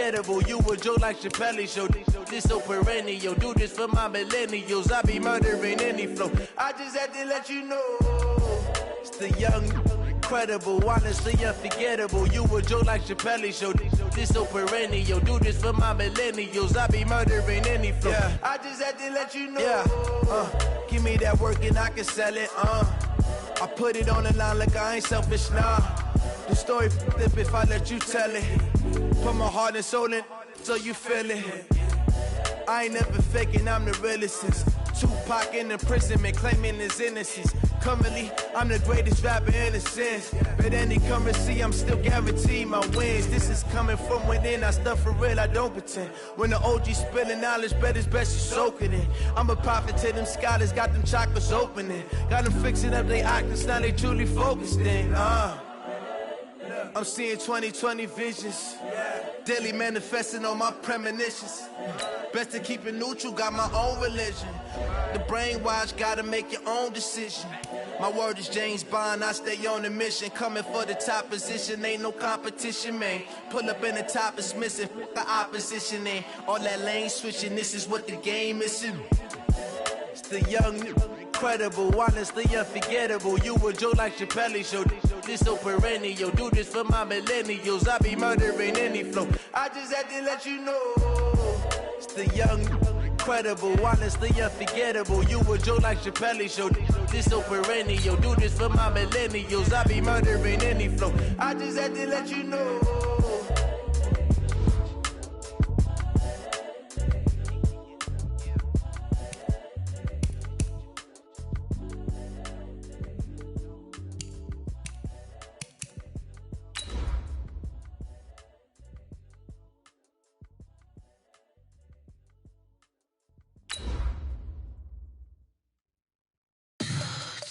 unforgettable. You a joke like Chappelle Show. This so perennial. Do this for my millennials. I be murdering any flow. I just had to let you know. It's the young, incredible, honestly unforgettable. You a joke like Chappelle Show. This so perennial. Do this for my millennials. I be murdering any flow. Yeah. I just had to let you know. Yeah. Give me that work and I can sell it. I put it on the line like I ain't selfish, nah. The story flip if I let you tell it. Put my heart and soul in so you feel it. I ain't never faking, I'm the realest since Tupac in imprisonment, claiming his innocence. Currently, I'm the greatest rapper in a sense. But any currency, I'm still guaranteed my wins. This is coming from within, I stuff for real, I don't pretend. When the OG spilling knowledge, bet it's best you soak it in. I'm a prophet to them scholars, got them chakras opening. Got them fixing up their octaves, now they truly focused in. I'm seeing 2020 visions. Daily manifesting on my premonitions. Best to keep it neutral, got my own religion. The brainwash, gotta make your own decision. My word is James Bond, I stay on a mission. Coming for the top position, ain't no competition, man. Pull up in the top is missing, the opposition ain't. All that lane switching, this is what the game is. It's the young, incredible, honestly unforgettable. You a joke like Chappelle Show. This so perennial. Do this for my millennials. I be murdering any flow. I just had to let you know. It's the young, incredible, honestly unforgettable. You a joke like Chappelle Show. This so perennial. Do this for my millennials. I be murdering any flow. I just had to let you know.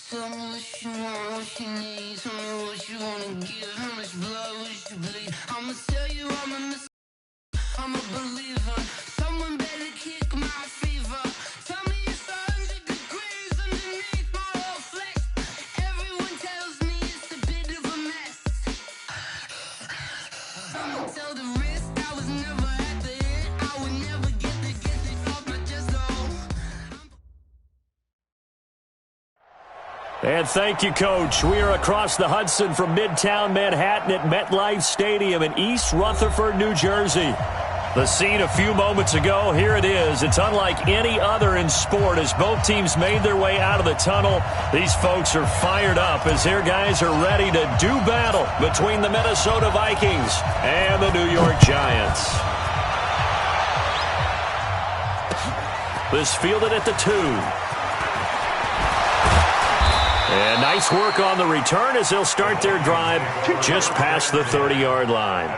Tell me what you want, what you need. Tell me what you wanna give. How much blood would you bleed? I'ma tell you I'm a believer. Someone better kick my fever. Tell me it's 100 degrees underneath my whole flesh. Everyone tells me it's a bit of a mess. I'ma tell the risk I was never at the end. I would never get it off my chest though. And thank you, Coach. We are across the Hudson from Midtown Manhattan at MetLife Stadium in East Rutherford, New Jersey. The scene a few moments ago, here it is. It's unlike any other in sport as both teams made their way out of the tunnel. These folks are fired up as their guys are ready to do battle between the Minnesota Vikings and the New York Giants. This fielded at the 2. And nice work on the return as they'll start their drive just past the 30-yard line.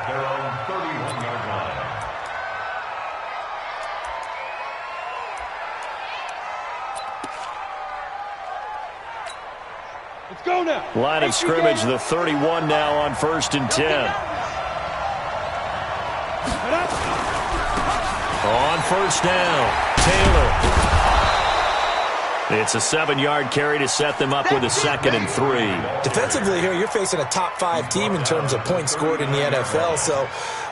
Let's go now. Line of scrimmage, the 31 now on 1st and 10. On 1st down, Taylor. It's a 7-yard carry to set them up with a 2nd and 3. Defensively here, you're facing a top 5 team in terms of points scored in the NFL. So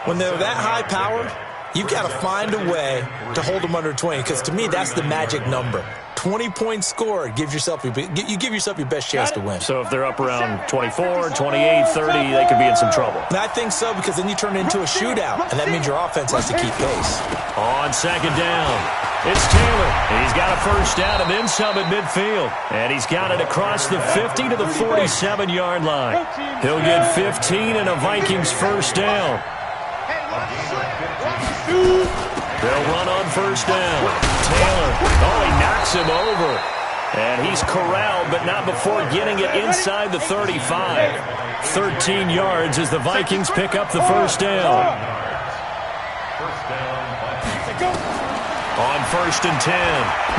when they're that high powered, you've got to find a way to hold them under 20. Because to me, that's the magic number. 20 points scored gives yourself you give yourself your best chance to win. So if they're up around 24, 28, 30, they could be in some trouble. And I think so, because then you turn it into a shootout, and that means your offense has to keep pace. On 2nd down, it's Taylor. He's got a 1st down and then some at midfield. And he's got it across the 50 to the 47-yard line. He'll get 15 and a Vikings 1st down. They'll run on 1st down. Taylor, he knocks him over. And he's corralled, but not before getting it inside the 35. 13 yards as the Vikings pick up the 1st down. On 1st and 10,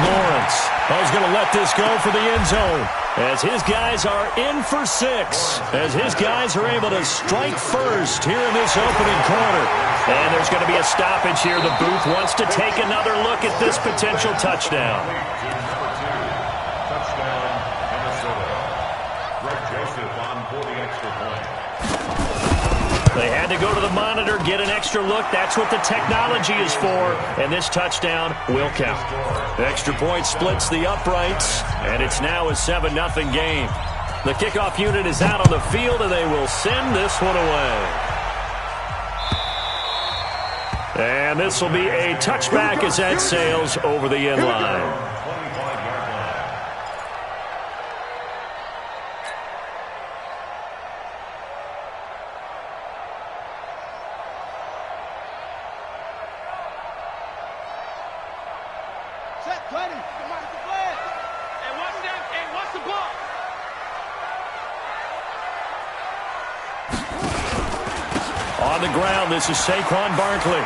Lawrence. He's going to let this go for the end zone as his guys are in for 6, as his guys are able to strike first here in this opening quarter. And there's going to be a stoppage here. The booth wants to take another look at this potential touchdown. Touchdown, Minnesota. Greg Joseph on for the extra point. They had Had to go to the monitor, get an extra look. That's what the technology is for. And this touchdown will count. The extra point splits the uprights, and it's now a 7-0 game. The kickoff unit is out on the field, and they will send this one away. And this will be a touchback as that sails over the end line. On the ground, this is Saquon Barkley.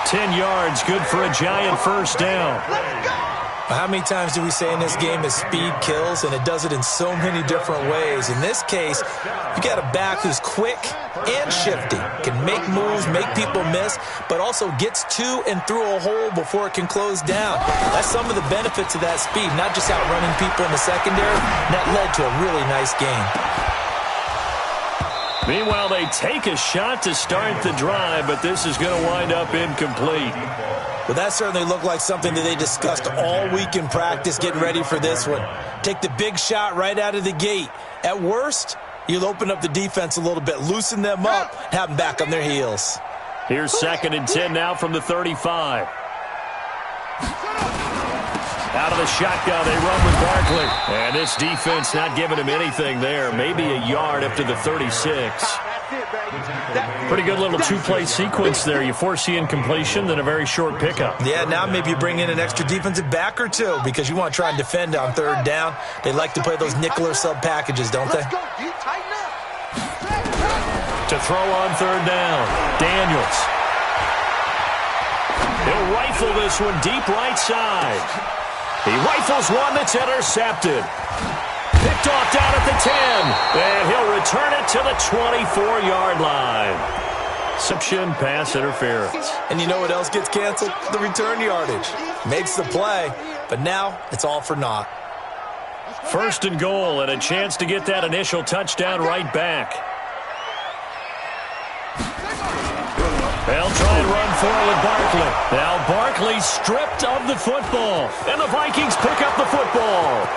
10 yards, good for a giant first down. How many times do we say in this game that speed kills, and it does it in so many different ways? In this case, you got a back who's quick and shifty, can make moves, make people miss, but also gets to and through a hole before it can close down. That's some of the benefits of that speed, not just outrunning people in the secondary. That led to a really nice game. Meanwhile, they take a shot to start the drive, but this is going to wind up incomplete. Well, that certainly looked like something that they discussed all week in practice getting ready for this one. Take the big shot right out of the gate. At worst, you'll open up the defense a little bit, loosen them up, have them back on their heels. Here's 2nd and 10 now from the 35. Out of the shotgun, they run with Barkley. And this defense not giving him anything there. Maybe a yard up to the 36. Pretty good little two-play sequence there. You force the incompletion, then a very short pickup. Yeah, now maybe you bring in an extra defensive back or two because you want to try and defend on 3rd down. They like to play those nickel or sub packages, don't they? To throw on 3rd down, Daniels. He'll rifle this one deep right side. He rifles one that's intercepted. Picked off down at the 10. And he'll return it to the 24-yard line. Reception, pass interference. And you know what else gets canceled? The return yardage. Makes the play, but now it's all for naught. 1st and goal and a chance to get that initial touchdown right back. They'll try and run forward with Barkley. Now Barkley stripped of the football. And the Vikings pick up the football.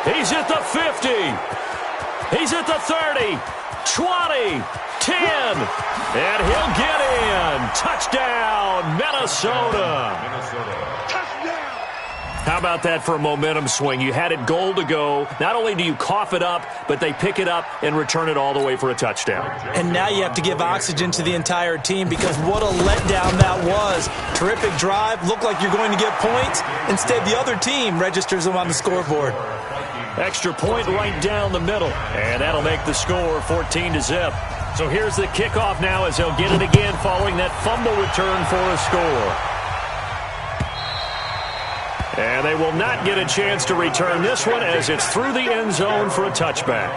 He's at the 50. He's at the 30. 20. 10. And he'll get in. Touchdown, Minnesota. Touchdown. How about that for a momentum swing? You had it goal to go. Not only do you cough it up, but they pick it up and return it all the way for a touchdown. And now you have to give oxygen to the entire team because what a letdown that was. Terrific drive. Looked like you're going to get points. Instead, the other team registers them on the scoreboard. Extra point right down the middle. And that'll make the score 14-0. So here's the kickoff now as they'll get it again following that fumble return for a score. And they will not get a chance to return this one as it's through the end zone for a touchback.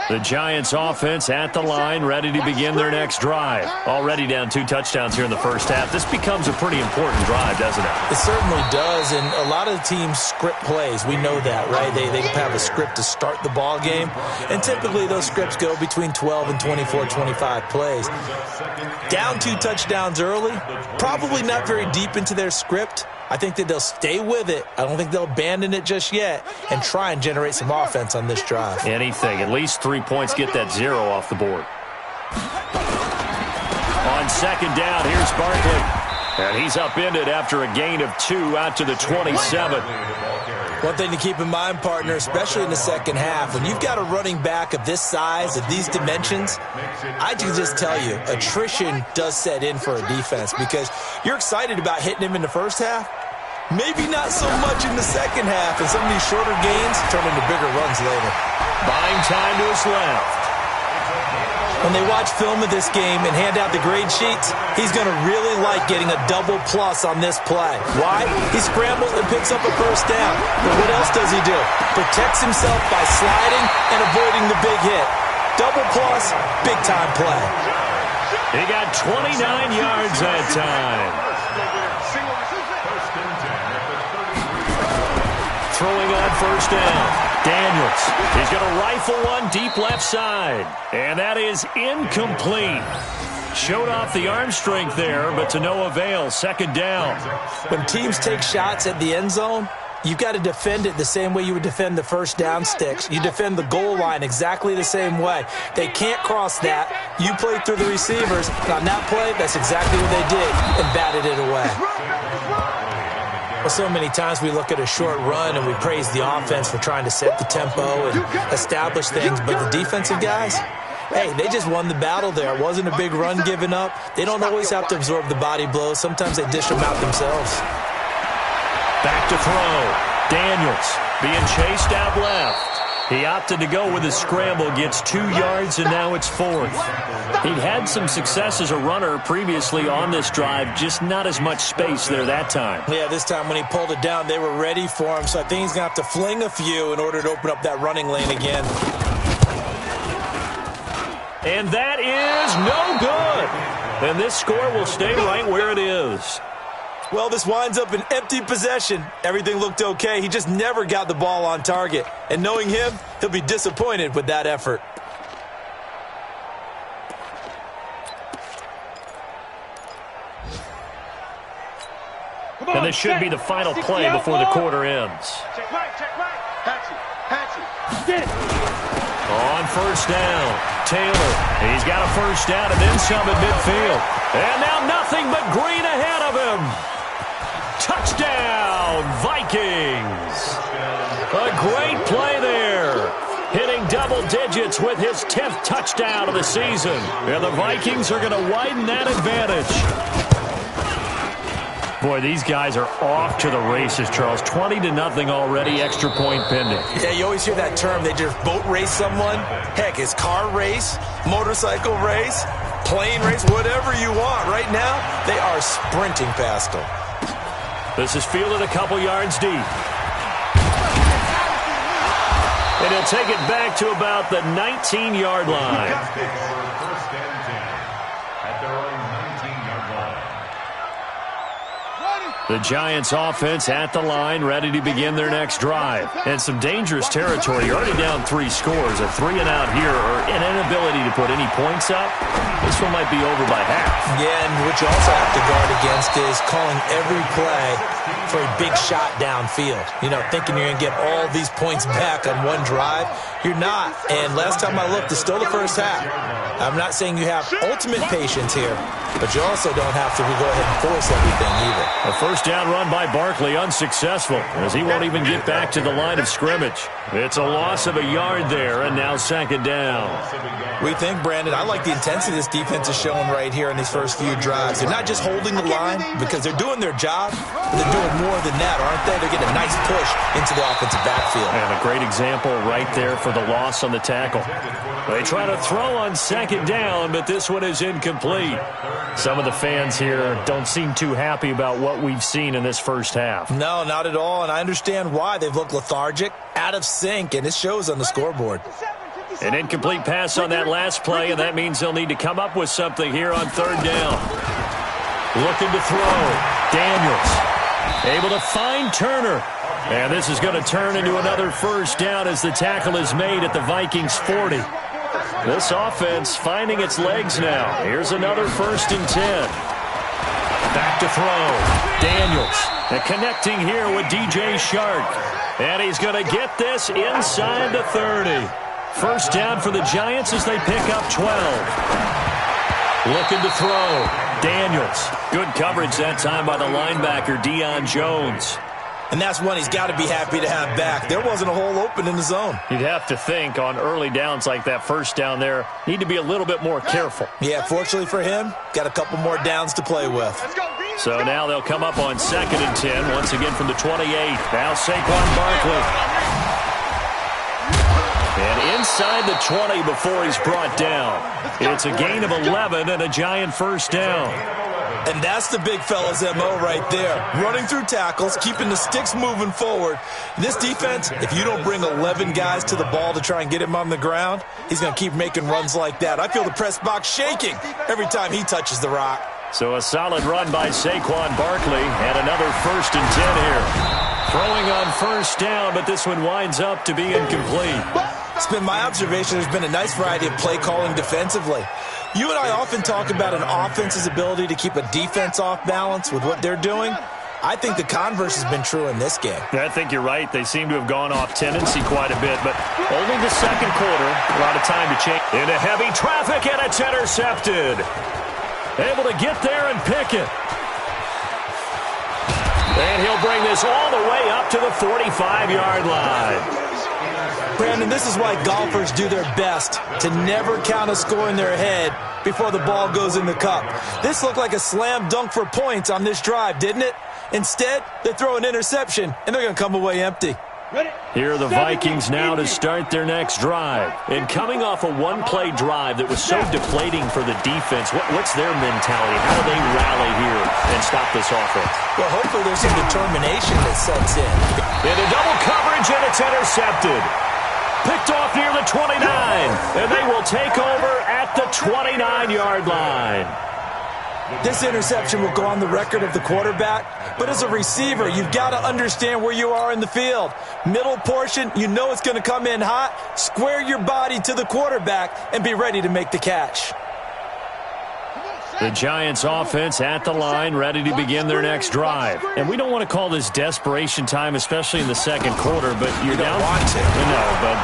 The Giants offense at the line, ready to begin their next drive. Already down 2 touchdowns here in the first half. This becomes a pretty important drive, doesn't it? It certainly does, and a lot of the teams script plays. We know that, right? They have a script to start the ball game, and typically those scripts go between 12 and 24, 25 plays. Down 2 touchdowns early, probably not very deep into their script. I think that they'll stay with it. I don't think they'll abandon it just yet and try and generate some offense on this drive. Anything. At least 3 points. Get that 0 off the board. On 2nd down, here's Barkley. And he's upended after a gain of 2 out to the 27. One thing to keep in mind, partner, especially in the second half, when you've got a running back of this size, of these dimensions, I can just tell you, attrition does set in for a defense because you're excited about hitting him in the first half. Maybe not so much in the second half, and some of these shorter gains turn into bigger runs later. Buying time to his left. When they watch film of this game and hand out the grade sheets, he's going to really like getting a double plus on this play. Why? He scrambles and picks up a first down. But what else does he do? Protects himself by sliding and avoiding the big hit. Double plus, big-time play. He got 29 yards that time. throwing on first down. Daniels, he's going to rifle one deep left side. And that is incomplete. Showed off the arm strength there, but to no avail. Second down. When teams take shots at the end zone, you've got to defend it the same way you would defend the first down sticks. You defend the goal line exactly the same way. They can't cross that. You play through the receivers. On that play, that's exactly what they did and batted it away. Well, so many times we look at a short run and we praise the offense for trying to set the tempo and establish things, but the defensive guys, hey, they just won the battle there. It wasn't a big run given up. They don't always have to absorb the body blows. Sometimes they dish them out themselves. Back to throw. Daniels being chased out left. He opted to go with his scramble, gets 2 yards, and now it's fourth. He'd had some success as a runner previously on this drive, just not as much space there that time. Yeah, this time when he pulled it down, they were ready for him, so I think he's going to have to fling a few in order to open up that running lane again. And that is no good. And this score will stay right where it is. Well, this winds up an empty possession. Everything looked okay. He just never got the ball on target. And knowing him, he'll be disappointed with that effort. And this should be the final play before the quarter ends. Check right. Patchy. On first down, Taylor. He's got a first down and then some at midfield. And now nothing but green ahead of him. Touchdown, Vikings. A great play there. Hitting double digits with his 10th touchdown of the season. And the Vikings are going to widen that advantage. Boy, these guys are off to the races, Charles. 20-0 already, extra point pending. Yeah, you always hear that term. They just boat race someone. Heck, it's car race, motorcycle race, plane race, whatever you want. Right now, they are sprinting past them. This is fielded a couple yards deep. And he'll take it back to about the 19-yard line. First and 10 at their own 19-yard line. The Giants offense at the line, ready to begin their next drive. And some dangerous territory. You're already down 3 scores. A 3-and-out here or an inability to put any points up. This one might be over by half. Yeah, and what you also have to guard against is calling every play for a big shot downfield. You know, thinking you're going to get all these points back on one drive. You're not. And last time I looked, it's still the first half. I'm not saying you have ultimate patience here, but you also don't have to go ahead and force everything either. A first down run by Barkley, unsuccessful, as he won't even get back to the line of scrimmage. It's a loss of a yard there, and now second down. We think, Brandon, I like the intensity this defense is showing right here in these first few drives. They're not just holding the line because they're doing their job, but they're doing more than that, aren't they? They're getting a nice push into the offensive backfield. And a great example right there for the loss on the tackle. They try to throw on second down, but this one is incomplete. Some of the fans here don't seem too happy about what we've seen in this first half. No, not at all, and I understand why. They've looked lethargic, out of sync, and it shows on the scoreboard. An incomplete pass on that last play, and that means they'll need to come up with something here on third down. Looking to throw. Daniels able to find Turner. And this is going to turn into another first down as the tackle is made at the Vikings 40. This offense finding its legs now. Here's another 1st and 10. Back to throw. Daniels. And connecting here with DJ Shark. And he's going to get this inside the 30. First down for the Giants as they pick up 12. Looking to throw. Daniels. Good coverage that time by the linebacker, Deion Jones. And that's one he's got to be happy to have back. There wasn't a hole open in the zone. You'd have to think on early downs like that first down there, need to be a little bit more careful. Yeah, fortunately for him, got a couple more downs to play with. So now they'll come up on 2nd and 10, once again from the 28. Now Saquon Barkley. And inside the 20 before he's brought down. It's a gain of 11 and a Giant first down. And that's the big fella's MO right there. Running through tackles, keeping the sticks moving forward. This defense, if you don't bring 11 guys to the ball to try and get him on the ground, he's going to keep making runs like that. I feel the press box shaking every time he touches the rock. So a solid run by Saquon Barkley and another 1st and 10 here. Throwing on first down, but this one winds up to be incomplete. It's been my observation there's been a nice variety of play calling defensively. You and I often talk about an offense's ability to keep a defense off balance with what they're doing. I think the converse has been true in this game. I think you're right. They seem to have gone off tendency quite a bit, but only the second quarter. A lot of time to change. Into heavy traffic, and it's intercepted. Able to get there and pick it. And he'll bring this all the way up to the 45-yard line. Brandon, this is why golfers do their best to never count a score in their head before the ball goes in the cup. This looked like a slam dunk for points on this drive, didn't it? Instead, they throw an interception, and they're going to come away empty. Here are the Vikings now to start their next drive. And coming off a one-play drive that was so deflating for the defense, what's their mentality? How do they rally here and stop this offense? Well, hopefully there's some determination that sets in. Into double coverage, and it's intercepted. Picked off near the 29, and they will take over at the 29-yard line. This interception will go on the record of the quarterback, but as a receiver, you've got to understand where you are in the field. Middle portion, you know it's going to come in hot. Square your body to the quarterback and be ready to make the catch. The Giants offense at the line, ready to begin their next drive. And we don't want to call this desperation time, especially in the second quarter, but you're down. Want to. No, but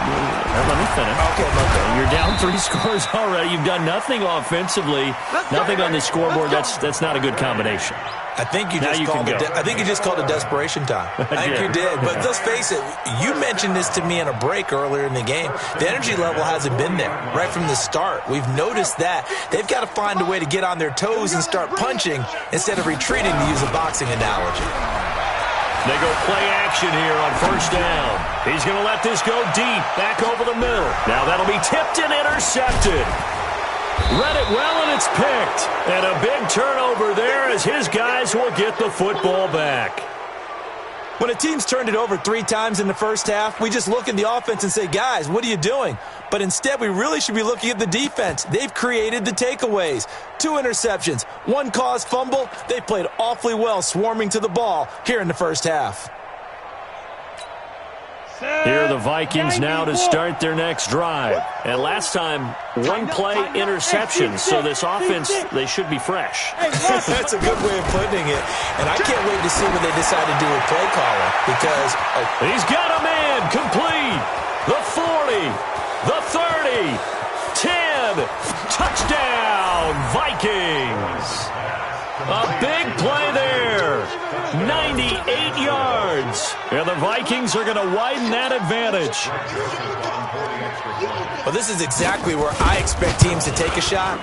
let me finish. Okay. You're down 3 scores already. You've done nothing offensively, nothing on the scoreboard. That's not a good combination. I think you just called it desperation time. I think you did. But let's face it, you mentioned this to me in a break earlier in the game. The energy level hasn't been there right from the start. We've noticed that. They've got to find a way to get on their toes and start punching instead of retreating, to use a boxing analogy. They go play action here on first down. He's going to let this go deep, back over the middle. Now that'll be tipped and intercepted. Read it well, and it's picked. And a big turnover there as his guys will get the football back. When a team's turned it over 3 times in the first half, we just look at the offense and say, guys, what are you doing? But instead, we really should be looking at the defense. They've created the takeaways. 2 interceptions, 1 caused fumble. They played awfully well swarming to the ball here in the first half. Here are the Vikings now to start their next drive. And last time, 1 play interception. So this offense, they should be fresh. That's a good way of putting it. And I can't wait to see what they decide to do with play calling. Because he's got a man complete. The 40, the 30, 10. Touchdown, Vikings. A big play there. 98 yards. And the Vikings are going to widen that advantage. Well, this is exactly where I expect teams to take a shot.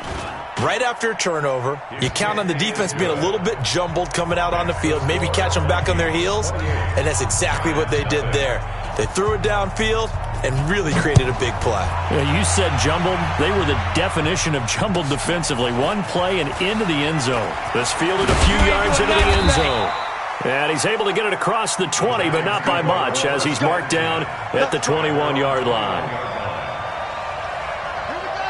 Right after a turnover, you count on the defense being a little bit jumbled coming out on the field, maybe catch them back on their heels, and that's exactly what they did there. They threw it downfield and really created a big play. Yeah, you said jumbled. They were the definition of jumbled defensively. 1 play and into the end zone. This fielded a few yards into the end zone. And he's able to get it across the 20, but not by much, as he's marked down at the 21-yard line.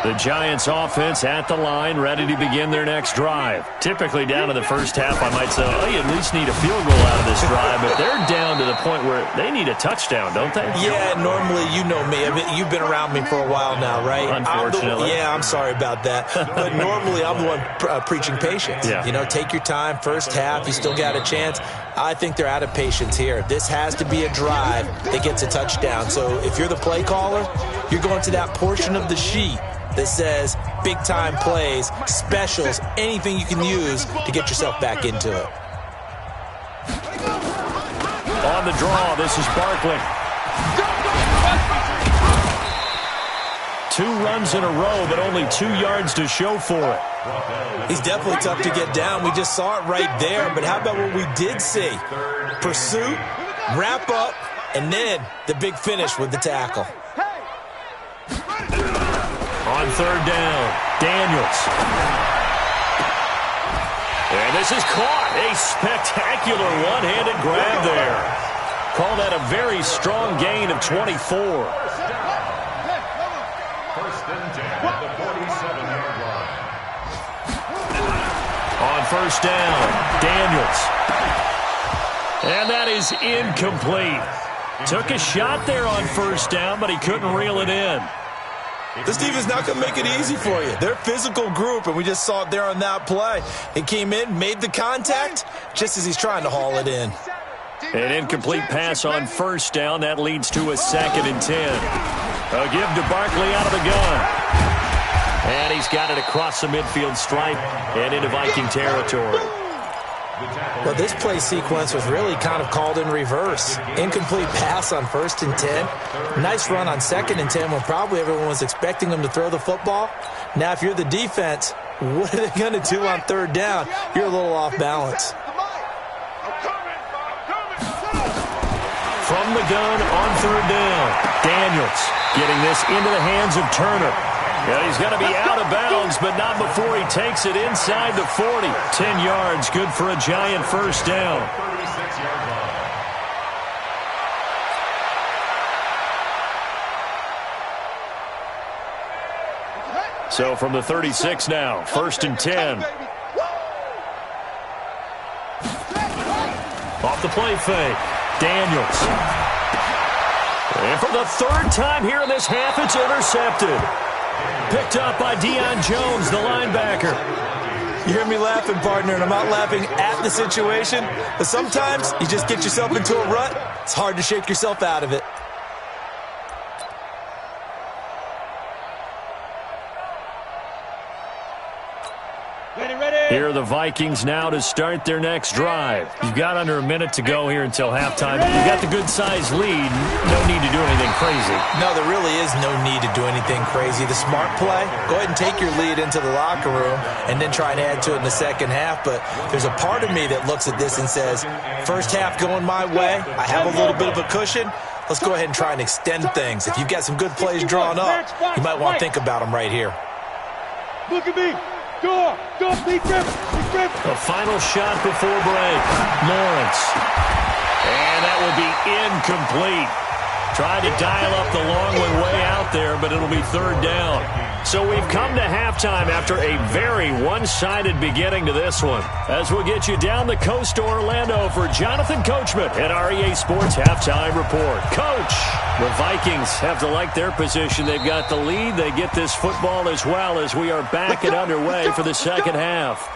The Giants offense at the line, ready to begin their next drive. Typically down to the first half, I might say, oh, you at least need a field goal out of this drive, but they're down to the point where they need a touchdown, don't they? Yeah, normally, you know me. I mean, you've been around me for a while now, right? Unfortunately. I'm sorry about that. But normally, I'm the one preaching patience. Yeah. You know, take your time, first half, you still got a chance. I think they're out of patience here. This has to be a drive that gets a touchdown. So if you're the play caller, you're going to that portion of the sheet that says big-time plays, specials, anything you can use to get yourself back into it. On the draw, this is Barkley. 2 runs in a row, but only 2 yards to show for it. He's definitely tough to get down. We just saw it right there, but how about what we did see? Pursuit, wrap up, and then the big finish with the tackle. On third down, Daniels. And this is caught. A spectacular one-handed grab there. Call that a very strong gain of 24. First and 10 at the 47-yard line. On first down, Daniels. And that is incomplete. Took a shot there on first down, but he couldn't reel it in. This defense not going to make it easy for you. They're a physical group, and we just saw it there on that play. He came in, made the contact, just as he's trying to haul it in. An incomplete pass on first down. That leads to a 2nd and 10. A give to Barkley out of the gun. And he's got it across the midfield stripe and into Viking territory. Well, this play sequence was really kind of called in reverse. Incomplete pass on 1st and 10. Nice run on 2nd and 10 when probably everyone was expecting him to throw the football. Now, if you're the defense, what are they going to do on 3rd down? You're a little off balance. From the gun on 3rd down. Daniels getting this into the hands of Turner. Yeah, he's going to be out of bounds, but not before he takes it inside the 40. 10 yards, good for a giant first down. So from the 36 now, 1st and 10. Off the play fake. Daniels. And for the 3rd time here in this half, it's intercepted. Picked up by Deion Jones, the linebacker. You hear me laughing, partner, and I'm not laughing at the situation, but sometimes you just get yourself into a rut. It's hard to shake yourself out of it. Here are the Vikings now to start their next drive. You've got under a minute to go here until halftime. You've got the good-sized lead. No need to do anything crazy. No, there really is no need to do anything crazy. The smart play, go ahead and take your lead into the locker room and then try and add to it in the second half. But there's a part of me that looks at this and says, first half going my way, I have a little bit of a cushion. Let's go ahead and try and extend things. If you've got some good plays drawn up, you might want to think about them right here. Look at me. Go, big rip. The final shot before break. Lawrence. And that will be incomplete. Tried to dial up the long one way out there, but it'll be 3rd down. So we've come to halftime after a very one-sided beginning to this one. As we'll get you down the coast to Orlando for Jonathan Coachman at our EA Sports Halftime Report. Coach, the Vikings have to like their position. They've got the lead. They get this football as well as we are back and underway for the second half.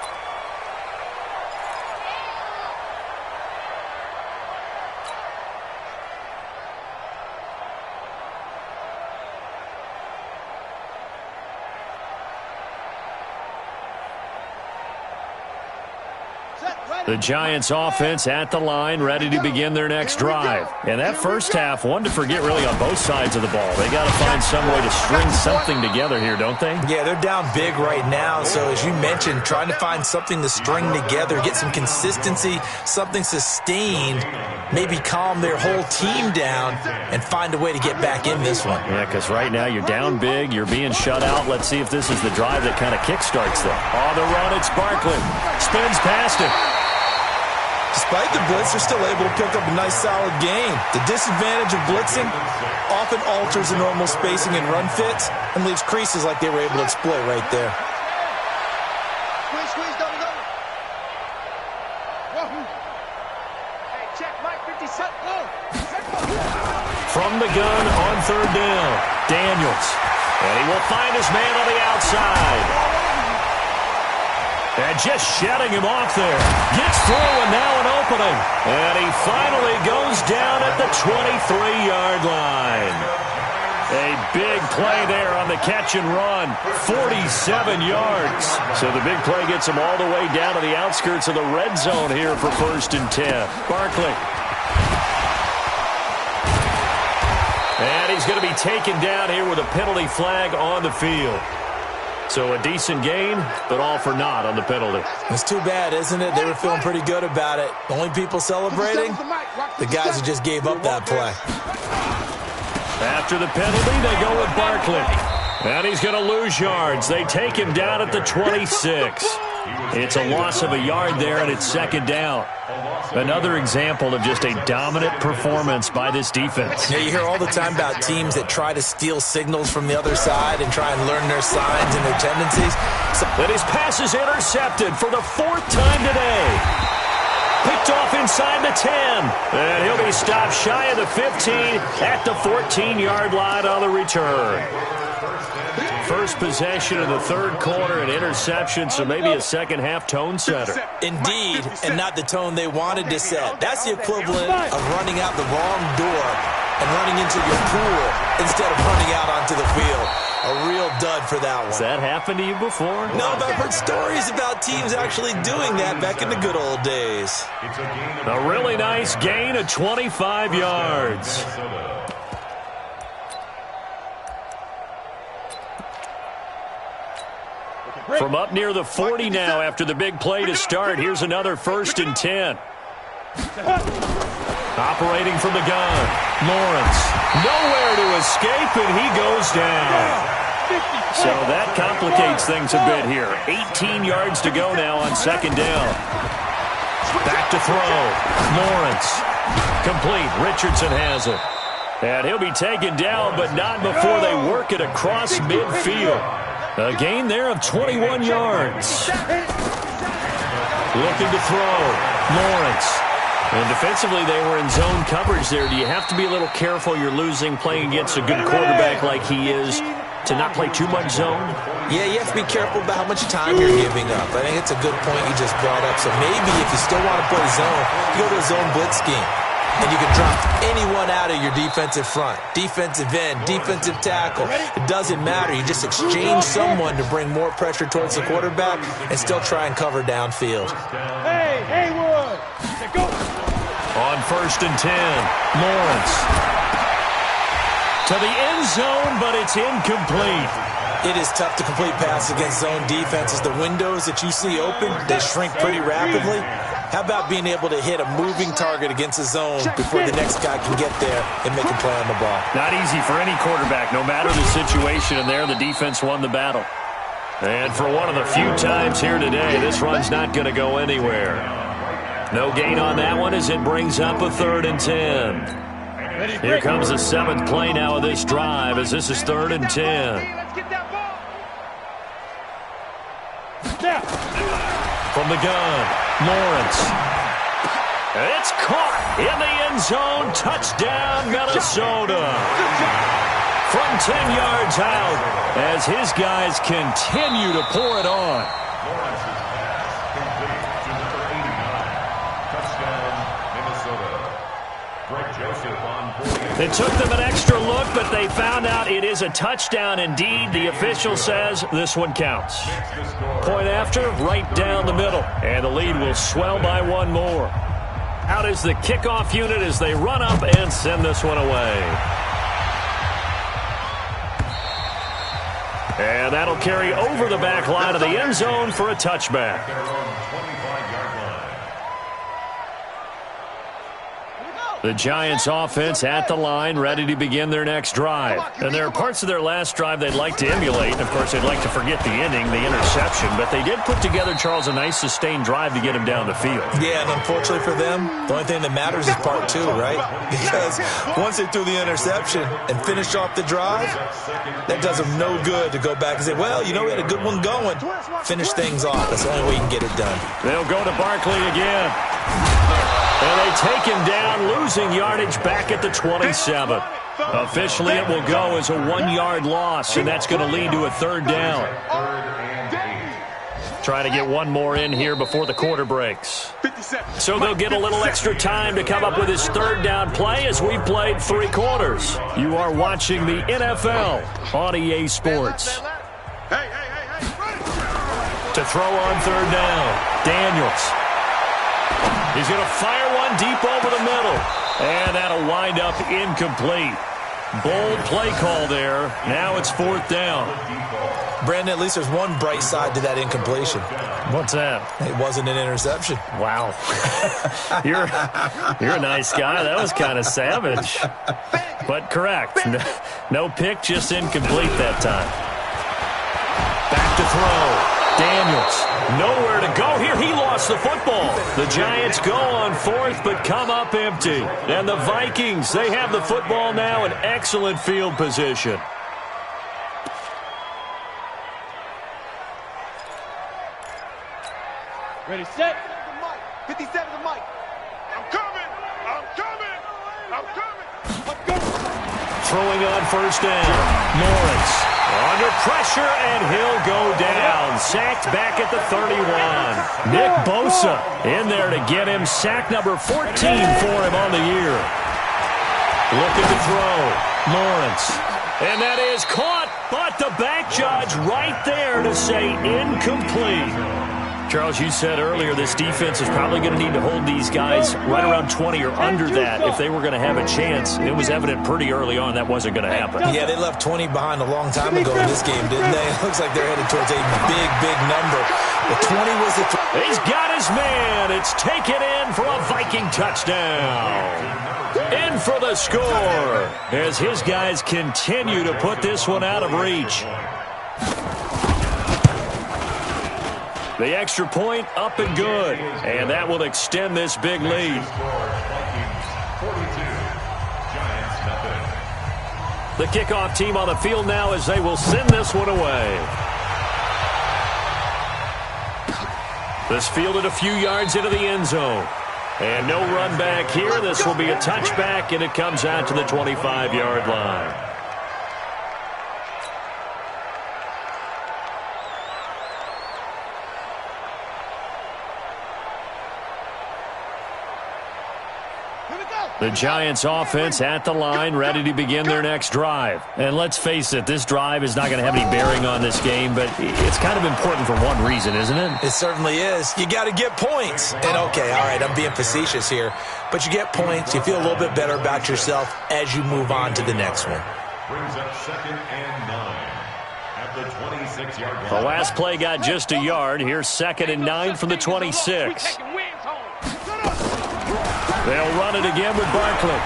The Giants offense at the line, ready to begin their next drive. And that first half, one to forget really on both sides of the ball. They got to find some way to string something together here, don't they? Yeah, they're down big right now. So as you mentioned, trying to find something to string together, get some consistency, something sustained, maybe calm their whole team down and find a way to get back in this one. Yeah, because right now you're down big, you're being shut out. Let's see if this is the drive that kind of kickstarts them. On the run, it's Barkley. Spins past it. Despite the blitz, they're still able to pick up a nice, solid gain. The disadvantage of blitzing often alters the normal spacing and run fits and leaves creases like they were able to exploit right there. Squeeze, double. Hey, check, Mike, 50 set, go. From the gun on 3rd down, Daniels. And he will find his man on the outside. And just shutting him off there. Gets through and now an opening. And he finally goes down at the 23-yard line. A big play there on the catch and run. 47 yards. So the big play gets him all the way down to the outskirts of the red zone here for 1st and 10. Barkley. And he's going to be taken down here with a penalty flag on the field. So a decent gain, but all for naught on the penalty. It's too bad, isn't it? They were feeling pretty good about it. The only people celebrating, the guys who just gave up that play. After the penalty, they go with Barkley. And he's going to lose yards. They take him down at the 26. It's a loss of a yard there, and it's 2nd down. Another example of just a dominant performance by this defense. Yeah, you hear all the time about teams that try to steal signals from the other side and try and learn their signs and their tendencies. But his pass is intercepted for the 4th time today. Picked off inside the 10. And he'll be stopped shy of the 15 at the 14-yard line on the return. First possession of the third quarter, an interception, so maybe a second-half tone setter. Indeed, and not the tone they wanted to set. That's the equivalent of running out the wrong door and running into your pool instead of running out onto the field. A real dud for that one. Has that happened to you before? No, but I've heard stories about teams actually doing that back in the good old days. A really nice gain of 25 yards. From up near the 40 now after the big play to start. Here's another 1st and 10. Operating from the gun. Lawrence. Nowhere to escape, and he goes down. So that complicates things a bit here. 18 yards to go now on 2nd down. Back to throw. Lawrence. Complete. Richardson has it. And he'll be taken down, but not before they work it across midfield. A gain there of 21 yards. Looking to throw. Lawrence. And defensively, they were in zone coverage there. Do you have to be a little careful you're losing playing against a good quarterback like he is to not play too much zone? Yeah, you have to be careful about how much time you're giving up. I think it's a good point you just brought up. So maybe if you still want to play zone, you go to a zone blitz scheme. And you can drop anyone out of your defensive front. Defensive end, defensive tackle. It doesn't matter. You just exchange someone to bring more pressure towards the quarterback and still try and cover downfield. Hey, Haywood! Go! On 1st and 10, Lawrence. To the end zone, but it's incomplete. It is tough to complete passes against zone defenses. The windows that you see open, they shrink pretty rapidly. How about being able to hit a moving target against a zone before the next guy can get there and make a play on the ball? Not easy for any quarterback, no matter the situation, and there the defense won the battle. And for one of the few times here today, this run's not going to go anywhere. No gain on that one as it brings up a 3rd and 10. Here comes the 7th play now of this drive as this is 3rd and 10. From the gun, Lawrence. It's caught in the end zone. Touchdown, Minnesota. From 10 yards out as his guys continue to pour it on. Lawrence's pass complete to number 89. Touchdown, Minnesota. Greg Joseph on 48. It took them an extra look, but they found out it is a touchdown indeed. The official says this one counts. Point after, right down the middle. And the lead will swell by one more. Out is the kickoff unit as they run up and send this one away. And that'll carry over the back line of the end zone for a touchback. The Giants offense at the line, ready to begin their next drive. And there are parts of their last drive they'd like to emulate. Of course, they'd like to forget the ending, the interception. But they did put together, Charles, a nice sustained drive to get him down the field. Yeah, and unfortunately for them, the only thing that matters is part 2, right? Because once they threw the interception and finished off the drive, that does them no good to go back and say, well, you know, we had a good one going. Finish things off. That's the only way you can get it done. They'll go to Barkley again. And they take him down, losing yardage back at the 27. Officially, it will go as a 1-yard loss, and that's going to lead to a 3rd down. Trying to get one more in here before the quarter breaks. So they'll get a little extra time to come up with his 3rd down play as we've played 3 quarters. You are watching the NFL on EA Sports. To throw on 3rd down, Daniels. He's going to fire one deep over the middle. And that'll wind up incomplete. Bold play call there. Now it's 4th down. Brandon, at least there's one bright side to that incompletion. What's that? It wasn't an interception. Wow. You're a nice guy. That was kind of savage. But correct. No pick, just incomplete that time. Back to throw. Daniels, nowhere to go here. He lost the football. The Giants go on 4th, but come up empty. And the Vikings, they have the football now in excellent field position. Ready, set. 57 to Mike. throwing on first down. Lawrence under pressure, and he'll go down. Sacked back at the 31. Nick Bosa in there to get him. Sack number 14 for him on the year. Looking to throw. Lawrence. And that is caught, but the back judge right there to say incomplete. Charles, you said earlier this defense is probably going to need to hold these guys right around 20 or under that if they were going to have a chance. It was evident pretty early on that wasn't going to happen. Yeah, they left 20 behind a long time ago in this game, didn't they? It looks like they're headed towards a big, big number. The 20 was the... He's got his man. It's taken in for a Viking touchdown. In for the score as his guys continue to put this one out of reach. The extra point up and good, and that will extend this big lead. 42, Giants nothing. The kickoff team on the field now as they will send this one away. This fielded a few yards into the end zone. And no run back here. This will be a touchback, and it comes out to the 25-yard line. The Giants offense at the line, ready to begin their next drive. And let's face it, this drive is not going to have any bearing on this game, but it's kind of important for one reason, isn't it? It certainly is. You got to get points. And okay, all right, I'm being facetious here, but you get points, you feel a little bit better about yourself as you move on to the next one. Brings up 2nd and 9 at the 26-yard line. The last play got just a yard. Here's 2nd and 9 from the 26. They'll run it again with Barkley.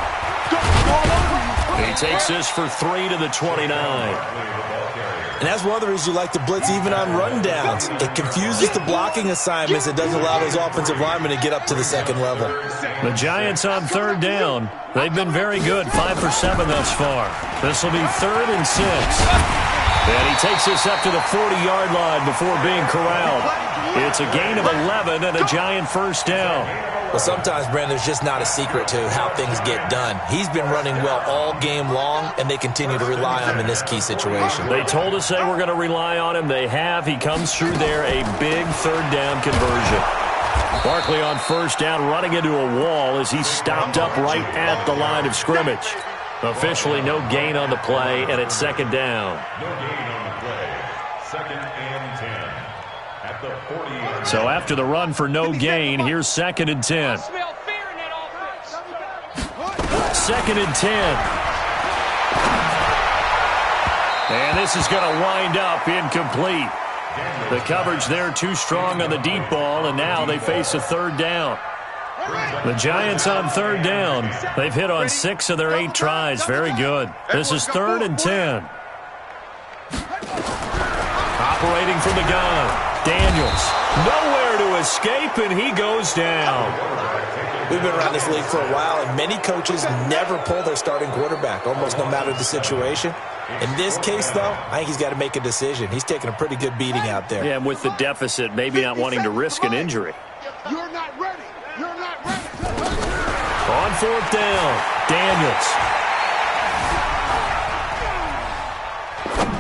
He takes this for 3 to the 29. And that's one of the reasons you like to blitz even on rundowns. It confuses the blocking assignments. It doesn't allow those offensive linemen to get up to the second level. The Giants on 3rd down. They've been very good, 5 for 7 thus far. This will be 3rd and 6. And he takes this up to the 40-yard line before being corralled. It's a gain of 11 and a Giant first down. Well, sometimes, Brandon, there's just not a secret to how things get done. He's been running well all game long, and they continue to rely on him in this key situation. They told us they were going to rely on him. They have. He comes through there, a big 3rd down conversion. Barkley on 1st down, running into a wall as he stopped up right at the line of scrimmage. Officially no gain on the play, and it's 2nd down. No gain on the play. 2nd and 10 at the 40. So after the run for no gain, here's 2nd and 10. 2nd and 10. And this is going to wind up incomplete. The coverage there too strong on the deep ball, and now they face a 3rd down. The Giants on 3rd down. They've hit on 6 of their 8 tries. Very good. This is 3rd and 10. Operating from the gun, Daniels. Nowhere to escape, and he goes down. We've been around this league for a while, and many coaches never pull their starting quarterback, almost no matter the situation. In this case, though, I think he's got to make a decision. He's taking a pretty good beating out there. Yeah, and with the deficit, maybe not wanting to risk an injury. You're not ready. You're not ready. On 4th down, Daniels.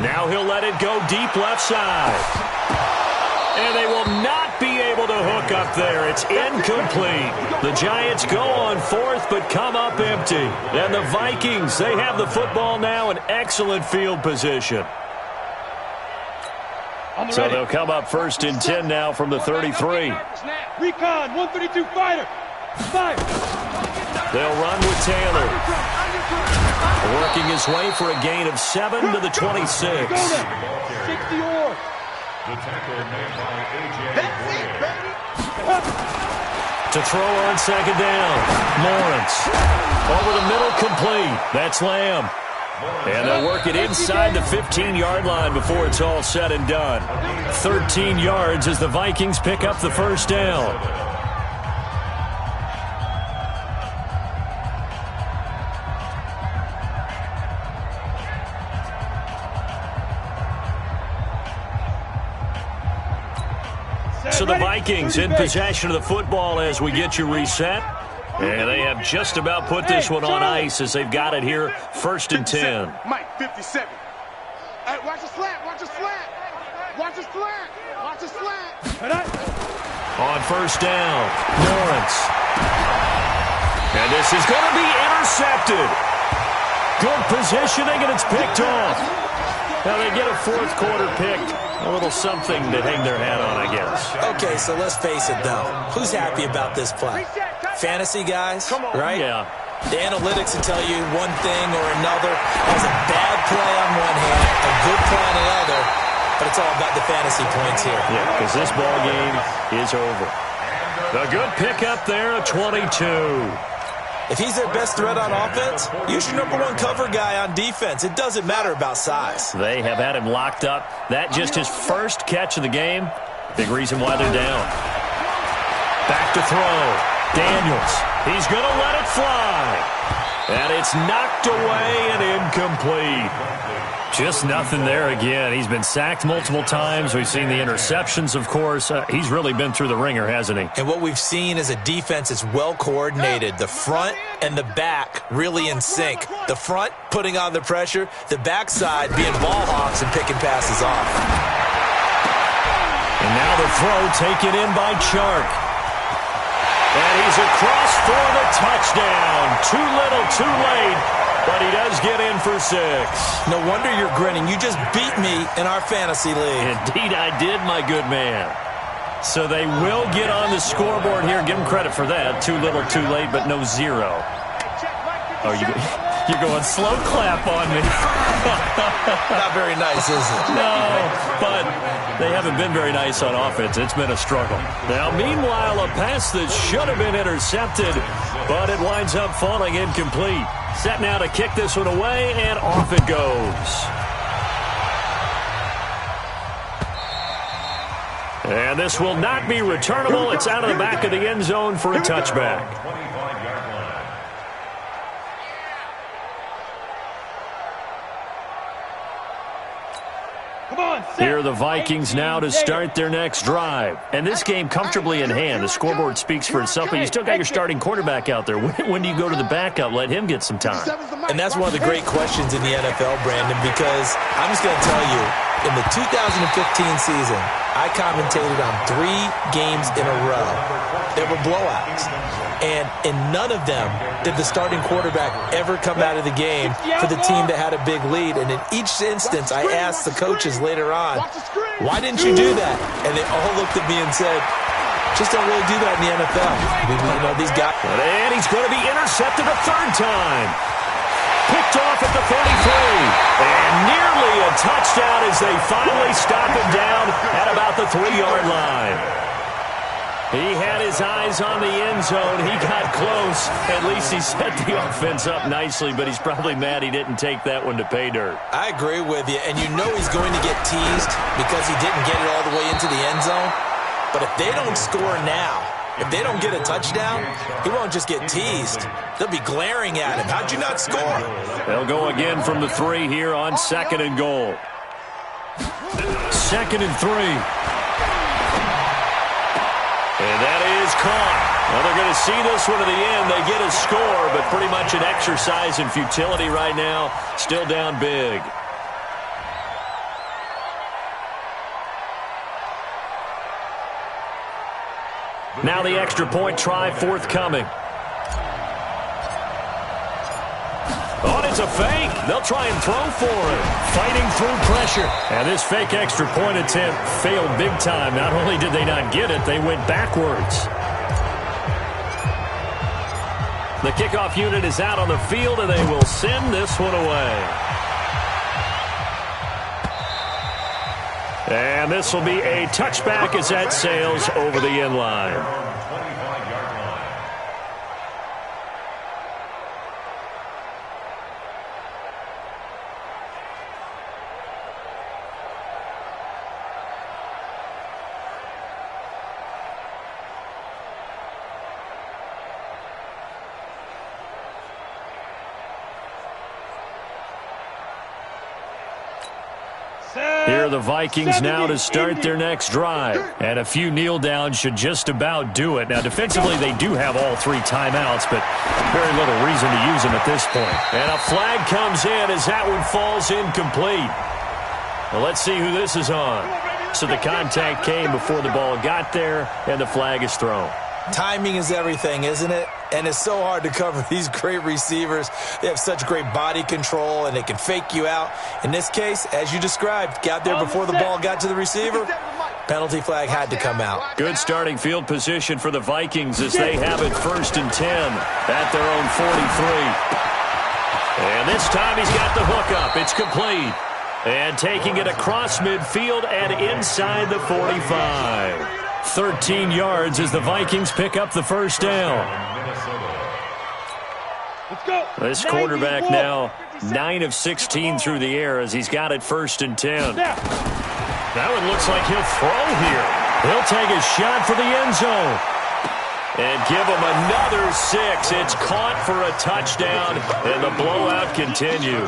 Now he'll let it go deep left side. And they will not be able to hook up there. It's incomplete. The Giants go on 4th but come up empty. And the Vikings, they have the football now in excellent field position. So they'll come up 1st and 10 now from the 33. Recon, 132 fighter. Fire. They'll run with Taylor. Working his way for a gain of 7 to the 26. 60 or. The tackle made by A.J. To throw on 2nd down. Lawrence. Over the middle, complete. That's Lamb. And they'll work it inside the 15-yard line before it's all said and done. 13 yards as the Vikings pick up the 1st down. So the Vikings in possession of the football as we get you reset. And they have just about put this one on ice as they've got it here, 1st and 10. Mike, 57. Hey, watch the slant, watch the slant. Watch the slant, watch the slant. On 1st down, Lawrence. And this is going to be intercepted. Good positioning, and it's picked off. Now they get a 4th quarter pick. A little something to hang their hat on, I guess. Okay, so let's face it, though. Who's happy about this play? Fantasy guys, right? Yeah. The analytics will tell you one thing or another. That was a bad play on one hand, a good play on another, but it's all about the fantasy points here. Yeah, because this ball game is over. The good pickup there, a 22. If he's their best threat on offense, use your #1 cover guy on defense. It doesn't matter about size. They have had him locked up. That just his first catch of the game. Big reason why they're down. Back to throw. Daniels. He's going to let it fly. And it's knocked away and incomplete. Just nothing there again. He's been sacked multiple times. We've seen the interceptions, of course. He's really been through the ringer, hasn't he? And what we've seen is a defense that's well coordinated. The front and the back really in sync. The front putting on the pressure. The backside being ball hawks and picking passes off. And now the throw taken in by Chark. And he's across for the touchdown. Too little, too late. But he does get in for 6. No wonder you're grinning. You just beat me in our fantasy league. Indeed I did, my good man. So they will get on the scoreboard here. Give them credit for that. Too little, too late, but no 0. Oh, you're going slow clap on me. Not very nice, is it? No, but they haven't been very nice on offense. It's been a struggle. Now, meanwhile, a pass that should have been intercepted, but it winds up falling incomplete. Set now to kick this one away, and off it goes. And this will not be returnable. It's out of the back of the end zone for a touchback. Here are the Vikings now to start their next drive. And this game comfortably in hand. The scoreboard speaks for itself, but you still got your starting quarterback out there. When do you go to the backup? Let him get some time. And that's one of the great questions in the NFL, Brandon, because I'm just going to tell you, in the 2015 season, I commentated on 3 games in a row. There were blowouts. And in none of them did the starting quarterback ever come out of the game for the team that had a big lead. And in each instance, I asked the coaches later on, why didn't you do that? And they all looked at me and said, just don't really do that in the NFL. You know, these guys. And he's going to be intercepted a 3rd time. Picked off at the 33. And nearly a touchdown as they finally stop him down at about the 3-yard line. He had his eyes on the end zone. He got close. At least he set the offense up nicely, but he's probably mad he didn't take that one to pay dirt. I agree with you, and you know he's going to get teased because he didn't get it all the way into the end zone. But if they don't score now, if they don't get a touchdown, he won't just get teased. They'll be glaring at him. How'd you not score? They'll go again from the 3 here on 2nd and goal. 2nd and 3. And that is caught. Well, they're going to see this one to the end. They get a score, but pretty much an exercise in futility right now. Still down big. Now the extra point try forthcoming. Oh, it's a fake. They'll try and throw for it. Fighting through pressure. And this fake extra point attempt failed big time. Not only did they not get it, they went backwards. The kickoff unit is out on the field, and they will send this one away. And this will be a touchback as that sails over the end line. Here are the Vikings now to start their next drive. And a few kneel downs should just about do it. Now, defensively, they do have all 3 timeouts, but very little reason to use them at this point. And a flag comes in as that one falls incomplete. Well, let's see who this is on. So the contact came before the ball got there, and the flag is thrown. Timing is everything, isn't it? And it's so hard to cover these great receivers. They have such great body control, and they can fake you out. In this case, as you described, got there before the ball got to the receiver. Penalty flag had to come out. Good starting field position for the Vikings as they have it 1st and 10 at their own 43. And this time he's got the hook up. It's complete. And taking it across midfield and inside the 45. 13 yards as the Vikings pick up the first down. This quarterback now 9 of 16 through the air as he's got it 1st and 10. That one looks like he'll throw here. He'll take a shot for the end zone. And give him another 6. It's caught for a touchdown, and the blowout continues.